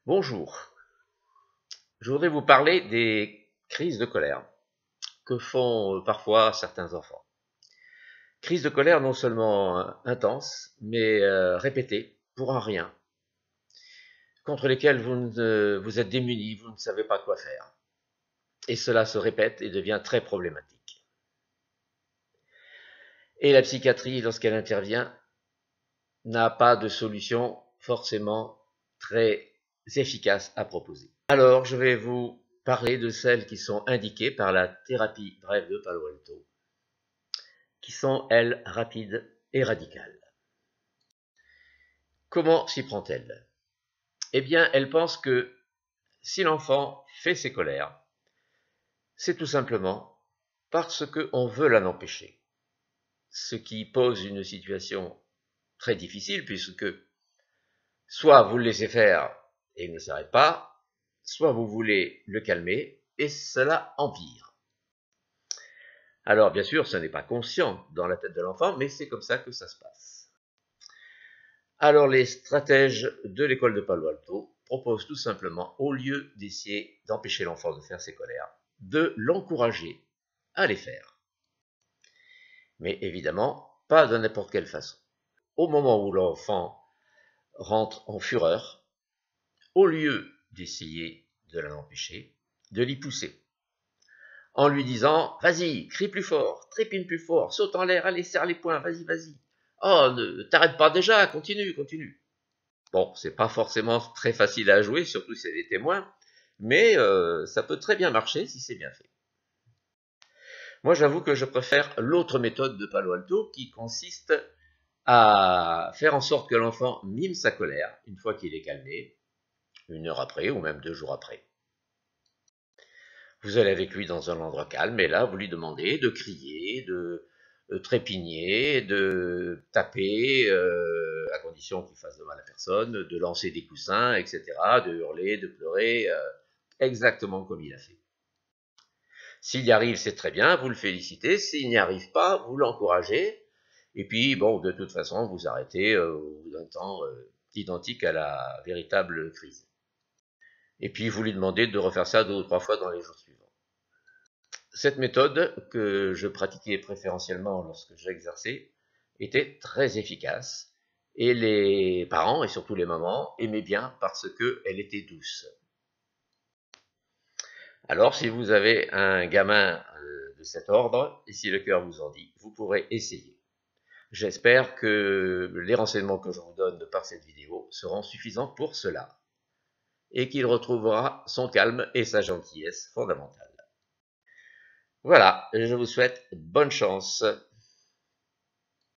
Bonjour, je voudrais vous parler des crises de colère que font parfois certains enfants. Crises de colère non seulement intenses, mais répétées pour un rien, contre lesquelles vous êtes démunis, vous ne savez pas quoi faire. Et cela se répète et devient très problématique. Et la psychiatrie, lorsqu'elle intervient, n'a pas de solution forcément très efficace à proposer. Alors, je vais vous parler de celles qui sont indiquées par la thérapie brève de Palo Alto, qui sont, elles, rapides et radicales. Comment s'y prend-elle? Eh bien, elle pense que si l'enfant fait ses colères, c'est tout simplement parce qu'on veut l'en empêcher. Ce qui pose une situation très difficile, puisque soit vous le laissez faire et il ne s'arrête pas, soit vous voulez le calmer et cela empire. Alors bien sûr, ce n'est pas conscient dans la tête de l'enfant, mais c'est comme ça que ça se passe. Alors les stratèges de l'école de Palo Alto proposent tout simplement, au lieu d'essayer d'empêcher l'enfant de faire ses colères, de l'encourager à les faire. Mais évidemment, pas de n'importe quelle façon. Au moment où l'enfant rentre en fureur, au lieu d'essayer de l'empêcher, de l'y pousser, en lui disant « Vas-y, crie plus fort, trépine plus fort, saute en l'air, allez, serre les poings, vas-y, vas-y. Oh, ne t'arrête pas déjà, continue, continue. » Bon, c'est pas forcément très facile à jouer, surtout si elle est témoin, mais ça peut très bien marcher si c'est bien fait. Moi, j'avoue que je préfère l'autre méthode de Palo Alto qui consiste à faire en sorte que l'enfant mime sa colère une fois qu'il est calmé, 1 heure après ou même 2 jours après. Vous allez avec lui dans un endroit calme et là, vous lui demandez de crier, de trépigner, de taper, à condition qu'il fasse de mal à personne, de lancer des coussins, etc., de hurler, de pleurer, exactement comme il a fait. S'il y arrive, c'est très bien, vous le félicitez. S'il n'y arrive pas, vous l'encouragez. Et puis, bon, de toute façon, vous arrêtez au bout d'un temps identique à la véritable crise. Et puis, vous lui demandez de refaire ça 2 ou 3 fois dans les jours suivants. Cette méthode, que je pratiquais préférentiellement lorsque j'exerçais, était très efficace. Et les parents, et surtout les mamans, aimaient bien parce qu'elle était douce. Alors, si vous avez un gamin de cet ordre, et si le cœur vous en dit, vous pourrez essayer. J'espère que les renseignements que je vous donne par cette vidéo seront suffisants pour cela, et qu'il retrouvera son calme et sa gentillesse fondamentale. Voilà, je vous souhaite bonne chance.